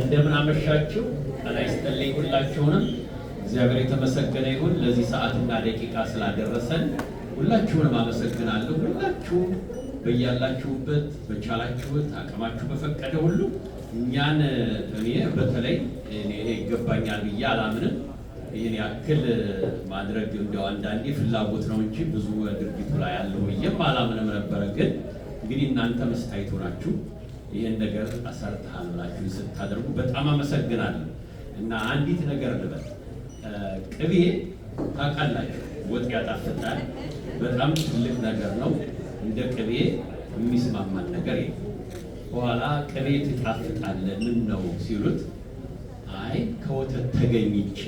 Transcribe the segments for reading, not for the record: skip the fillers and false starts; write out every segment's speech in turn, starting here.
እንደምን አመሻችሁ። ጤና ይስጥልኝ ሁላችሁንም። እግዚአብሔር የተመሰገነ ይሁን ለዚህ ሰዓትና ደቂቃ ስላደረሰን ሁላችሁንም አመሰግናለሁ። ሁላችሁም በያላችሁበት በቻላችሁት አቅማችሁ በፈቀደ ሁሉ እኛን እኔ በተለይ እኔ ይገባኛል ብዬ አላምንም። ይህን ያክል ማድረግ እንደው አንዳንዴ ፍላጎት ነው እንጂ ብዙ ድርጊቱ ላይ ያለው ብዬም አላምንም ነበረ። ግን እንግዲህ እናንተ መስታይቱ ናችሁ። ይህን ነገር አሰርተሃል ብላችሁ ስታደርጉ በጣም አመሰግናለሁ። እና አንዲት ነገር ልበል፣ ቅቤ ታውቃላችሁ ወጥ ያጣፍጣል። በጣም ትልቅ ነገር ነው። እንደ ቅቤ የሚስማማን ነገር የለም። በኋላ ቅቤ ትጣፍጣለህ ምን ነው ሲሉት አይ ከወተት ተገኝቼ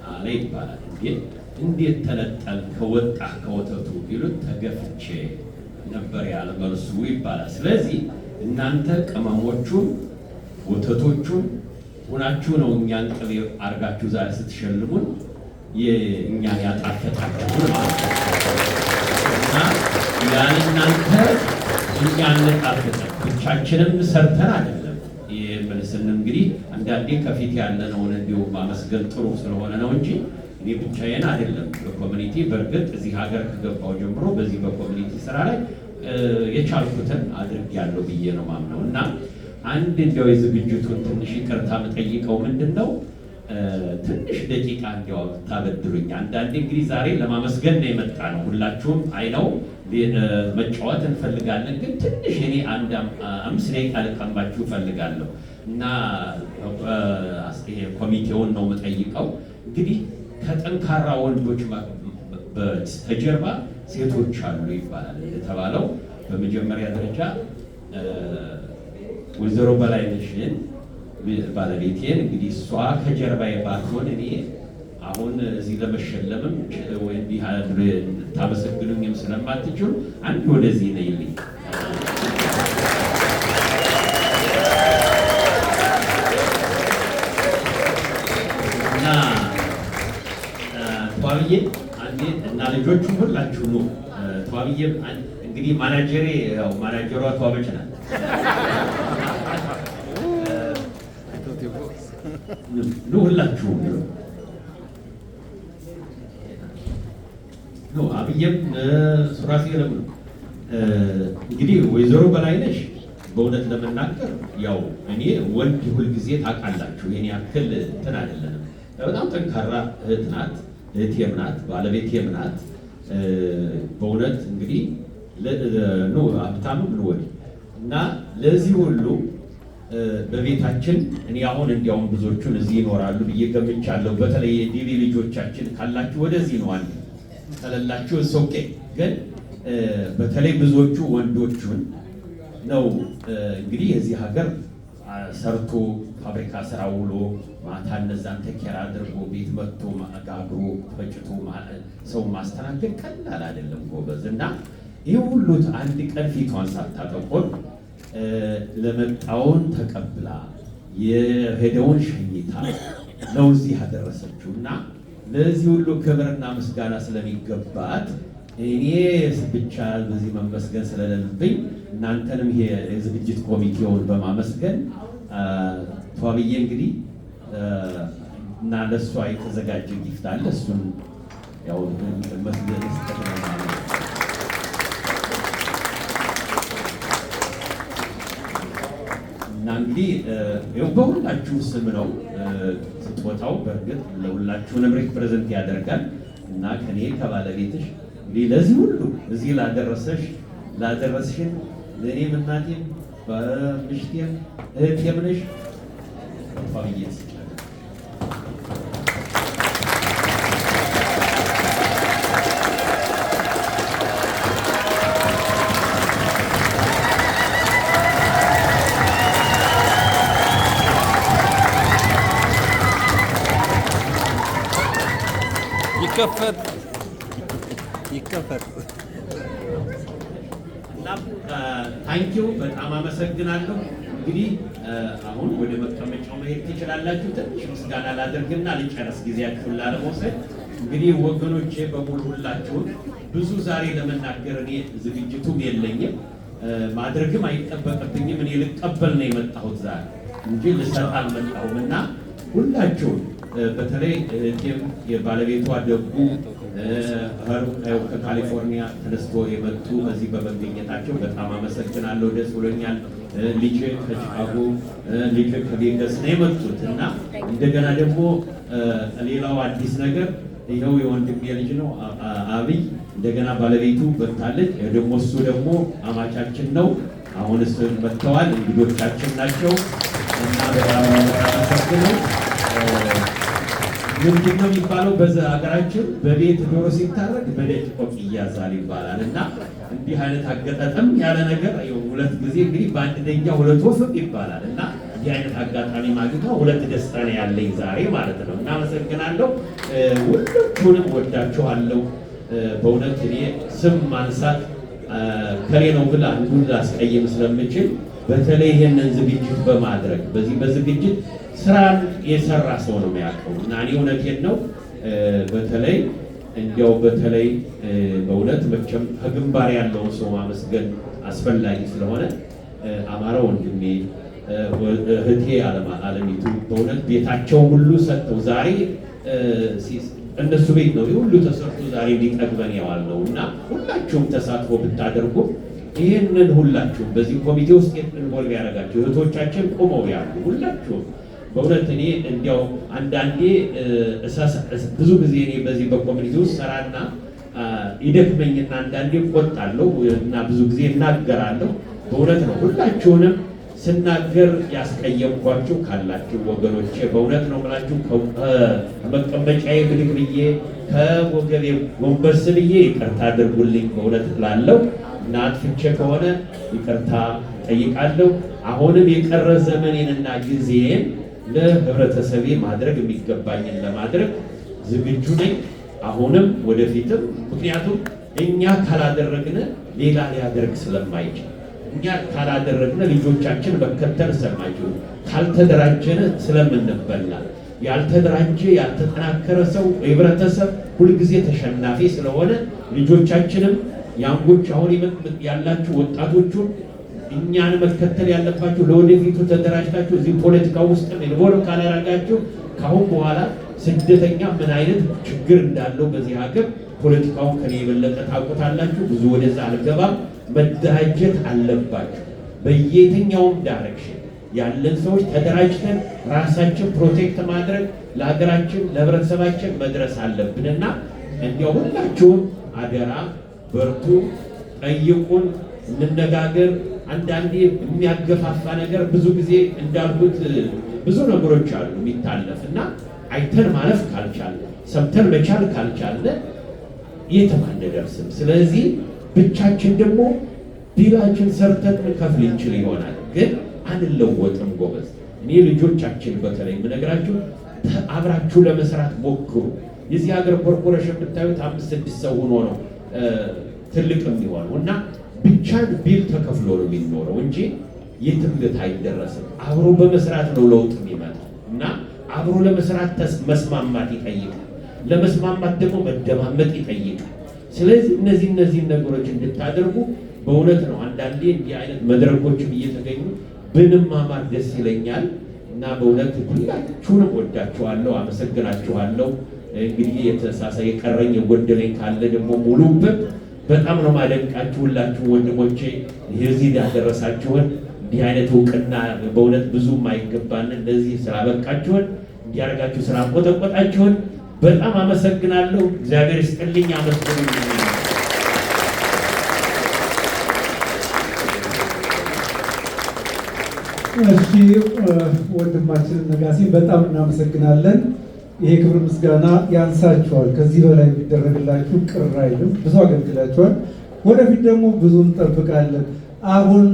አለ ይባላል። እንዴት ተነጠል ከወጣህ ከወተቱ ቢሉት ተገፍቼ ነበር ያለ መልሱ ይባላል። ስለዚህ እናንተ ቅመሞቹን ወተቶቹን ሆናችሁ ነው እኛን ቅቤ አርጋችሁ ዛሬ ስትሸልሙን የእኛን ያጣፈጣችሁ ማለት ነው። እና ያን እናንተ እኛን ጣፍጠን ብቻችንም ሰርተን አይደለም። የምንስን እንግዲህ አንዳንዴ ከፊት ያለነውን እንዲሁ ማመስገን ጥሩ ስለሆነ ነው እንጂ እኔ ብቻዬን አይደለም። በኮሚኒቲ በእርግጥ እዚህ ሀገር ከገባው ጀምሮ በዚህ በኮሚኒቲ ስራ ላይ የቻልኩትን አድርጌያለሁ ብዬ ነው ማምነው። እና አንድ እንዲያው የዝግጅቱን ትንሽ ይቅርታ የምጠይቀው ምንድን ነው ትንሽ ደቂቃ እንዲያው ታበድሩኝ። አንዳንዴ እንግዲህ ዛሬ ለማመስገን ነው የመጣ ነው። ሁላችሁም አይነው መጫወት እንፈልጋለን፣ ግን ትንሽ እኔ አንድ 5 ደቂቃ ልቀምባችሁ እፈልጋለሁ። እና ኮሚቴውን ነው የምጠይቀው። እንግዲህ ከጠንካራ ወንዶች በስተጀርባ ሴቶች አሉ ይባላል። እንደተባለው በመጀመሪያ ደረጃ ወይዘሮ በላይነሽን ባለቤቴን እንግዲህ እሷ ከጀርባዬ ባትሆን እኔ አሁን እዚህ ለመሸለምም ወይ እንዲህ ታመሰግኑኝም ስለማትችሉ አንድ ወደዚህ ነይልኝ። እና ተዋብዬ አንዴ እና ልጆቹ ሁላችሁ ነው። ተዋብዬ እንግዲህ ማናጀሬ ያው ማናጀሯ ተዋበች ናት። ነው ሁላችሁ ነው አብዬም ሱራፌልም ነው። እንግዲህ ወይዘሮ በላይነሽ በእውነት ለመናገር ያው እኔ ወንድ ሁልጊዜ ታውቃላችሁ የኔ ያክል እንትን አይደለንም። በጣም ጠንካራ እህት ናት፣ እህቴም ናት፣ ባለቤቴም ናት። በእውነት እንግዲህ ነው ሀብታምም ነው እና ለዚህ ሁሉ በቤታችን እኔ አሁን እንዲያውም ብዙዎቹን እዚህ ይኖራሉ ብዬ ገምቻለሁ። በተለይ የዲቪ ልጆቻችን ካላችሁ ወደዚህ ነው አንድ ከሌላችሁ ኦኬ። ግን በተለይ ብዙዎቹ ወንዶቹን ነው እንግዲህ የዚህ ሀገር ሰርቶ ፋብሪካ ስራ ውሎ ማታ እነዛን ተኬራ አድርጎ ቤት መጥቶ ጋግሮ ፈጭቶ ሰው ማስተናገድ ቀላል አይደለም ጎበዝ። እና ይህ ሁሉ አንድ ቀን ፊቷን ሳታጠቆር ለመጣውን ተቀብላ የሄደውን ሸኝታ ነው እዚህ ያደረሰችው። እና ለዚህ ሁሉ ክብርና ምስጋና ስለሚገባት እኔ ብቻ በዚህ መመስገን ስለሌለብኝ እናንተንም ይሄ የዝግጅት ኮሚቴውን በማመስገን ተዋብዬ እንግዲህ እና ለሷ የተዘጋጀ ጊፍት አለ። እሱን ያው መስገን ይስተካከላል። እና እንግዲህ ይኸው በሁላችሁ ስም ነው ስትወጣው። በእርግጥ ለሁላችሁንም ሪፕሬዘንት ያደርጋል። እና ከኔ ከባለቤትሽ እንግዲህ ለዚህ ሁሉ እዚህ ላደረስሽን ለእኔም እናቴም በምሽቴም እህቴም ነሽ ፋብዬ ይከፈት እና ታንኪው በጣም አመሰግናለሁ። እንግዲህ አሁን ወደ መቀመጫው መሄድ ትችላላችሁ። ትንሽ ምስጋና ላደርግና ልጨርስ ጊዜያችሁን ላለመውሰድ። እንግዲህ ወገኖቼ በሙሉ ሁላችሁም ብዙ ዛሬ ለመናገር እኔ ዝግጅቱም የለኝም ማድረግም አይጠበቅብኝም። እኔ ልቀበል ነው የመጣሁት ዛሬ እንጂ ልሰጥ አልመጣሁምና ሁላችሁም በተለይ እህቴም የባለቤቷ ደጉ ከካሊፎርኒያ ተነስቶ የመጡ በዚህ በመገኘታቸው በጣም አመሰግናለሁ። ደስ ብሎኛል። ልጅ ከቺካጎ ልጅ ከቬጋስ ነው የመጡት እና እንደገና ደግሞ ሌላው አዲስ ነገር ይኸው የወንድሜ ልጅ ነው አብይ እንደገና ባለቤቱ በታለች ደግሞ እሱ ደግሞ አማቻችን ነው። አሁን እሱ መጥተዋል፣ እንግዶቻችን ናቸው እና በጣም አመሰግናለሁ። ምንድን ነው የሚባለው በሀገራችን በቤት ዶሮ ሲታረድ በደጅ ቆቅ ይያዛል ይባላል እና እንዲህ አይነት አገጣጠም ያለ ነገር ሁለት ጊዜ እንግዲህ በአንድ ደኛ ሁለት ወፍ ይባላል እና እንዲህ አይነት አጋጣሚ ማግኘቷ ሁለት ደስታ ነው ያለኝ ዛሬ ማለት ነው። እና አመሰግናለሁ። ሁላችሁንም ወዳችኋለሁ። በእውነት እኔ ስም ማንሳት ከሌ ነው ብላ አንዱን ላስቀይም ስለምችል በተለይ ይህንን ዝግጅት በማድረግ በዚህ በዝግጅት ስራን የሰራ ሰው ነው የሚያውቀው እና እኔ እውነቴን ነው። በተለይ እንዲያው በተለይ በእውነት መቼም ከግንባር ያለውን ሰው ማመስገን አስፈላጊ ስለሆነ አማራ ወንድሜ እህቴ አለሚቱ በእውነት ቤታቸው ሁሉ ሰጥተው ዛሬ እነሱ ቤት ነው ሁሉ ተሰርቶ ዛሬ ሊጠግበን ያዋለው እና ሁላችሁም ተሳትፎ ብታደርጉ ይህንን ሁላችሁም በዚህ ኮሚቴ ውስጥ ኢንቮልቭ ያደረጋችሁ እህቶቻችን ቆመው ያሉ ሁላችሁም በእውነት እኔ እንዲያው አንዳንዴ ብዙ ጊዜ እኔ በዚህ በኮሚኒቲ ውስጥ ሰራና ይደክመኝና አንዳንዴ ቆጣለሁ እና ብዙ ጊዜ እናገራለሁ። በእውነት ነው ሁላችሁንም ስናገር ያስቀየምኳችሁ ካላችሁ ወገኖቼ በእውነት ነው ብላችሁ ከመቀመጫዬ ብድግ ብዬ ከወገቤ ጎንበስ ብዬ ይቅርታ አድርጉልኝ በእውነት እላለሁ እና አጥፍቼ ከሆነ ይቅርታ ጠይቃለሁ። አሁንም የቀረ ዘመኔንና ጊዜን ለህብረተሰቤ ማድረግ የሚገባኝን ለማድረግ ዝግጁ ነኝ፣ አሁንም ወደፊትም። ምክንያቱም እኛ ካላደረግን ሌላ ሊያደርግ ስለማይችል፣ እኛ ካላደረግን ልጆቻችን መከተል ስለማይችሉ፣ ካልተደራጀን ስለምንበላ፣ ያልተደራጀ ያልተጠናከረ ሰው ህብረተሰብ ሁልጊዜ ተሸናፊ ስለሆነ ልጆቻችንም ያንጎች አሁን ያላችሁ ወጣቶቹን እኛን መከተል ያለባችሁ ለወደፊቱ ተደራጅታችሁ እዚህ ፖለቲካ ውስጥ ኢንቮልቭ ካላደረጋችሁ ካሁን በኋላ ስደተኛ ምን አይነት ችግር እንዳለው በዚህ ሀገር ፖለቲካውን ከኔ የበለጠ ታውቁታላችሁ። ብዙ ወደዛ አልገባም። መደራጀት አለባችሁ። በየትኛውም ዳይሬክሽን ያለን ሰዎች ተደራጅተን ራሳችን ፕሮቴክት ማድረግ ለሀገራችን ለህብረተሰባችን መድረስ አለብንና እንዲያው ሁላችሁም አደራ በርቱ፣ ጠይቁን፣ እንነጋገር። አንዳንዴ የሚያገፋፋ ነገር ብዙ ጊዜ እንዳልኩት ብዙ ነገሮች አሉ የሚታለፍ እና አይተን ማለፍ ካልቻለ ሰምተን መቻል ካልቻለ የትም አንደርስም። ስለዚህ ብቻችን ደግሞ ቢላችን ሰርተን ከፍል እንችል ይሆናል፣ ግን አንለወጥም ጎበዝ። እኔ ልጆቻችን በተለይ የምነግራችሁ አብራችሁ ለመስራት ሞክሩ። የዚህ ሀገር ኮርፖሬሽን ብታዩት 5-6 ሰው ሆኖ ነው ትልቅ የሚሆነው እና ብቻን ቢል ተከፍሎ ነው የሚኖረው እንጂ የትም አይደረስም። አብሮ በመስራት ነው ለውጥ የሚመጣው እና አብሮ ለመስራት መስማማት ይጠይቃል። ለመስማማት ደግሞ መደማመጥ ይጠይቃል። ስለዚህ እነዚህ ነገሮች እንድታደርጉ በእውነት ነው አንዳንዴ እንዲህ አይነት መድረኮችም እየተገኙ ብንማማር ደስ ይለኛል እና በእውነት ሁላችሁንም ወዳችኋለሁ፣ አመሰግናችኋለሁ። እንግዲህ የቀረኝ የጎደለኝ ካለ ደግሞ ሙሉበት። በጣም ነው ማደንቃችሁ ሁላችሁ ወንድሞቼ፣ እዚህ ያደረሳችሁን እንዲህ አይነት እውቅና በእውነት ብዙም አይገባን። እንደዚህ ስላበቃችሁን እንዲያደርጋችሁ ስላቆጠቆጣችሁን በጣም አመሰግናለሁ። እግዚአብሔር ይስጥልኝ። አመስግኑልኝ። እሺ ወንድማችን ነጋሲ በጣም እናመሰግናለን። ይሄ ክብር ምስጋና ያንሳችኋል። ከዚህ በላይ ቢደረግላችሁ ቅር አይልም። ብዙ አገልግላችኋል። ወደፊት ደግሞ ብዙ እንጠብቃለን። አሁን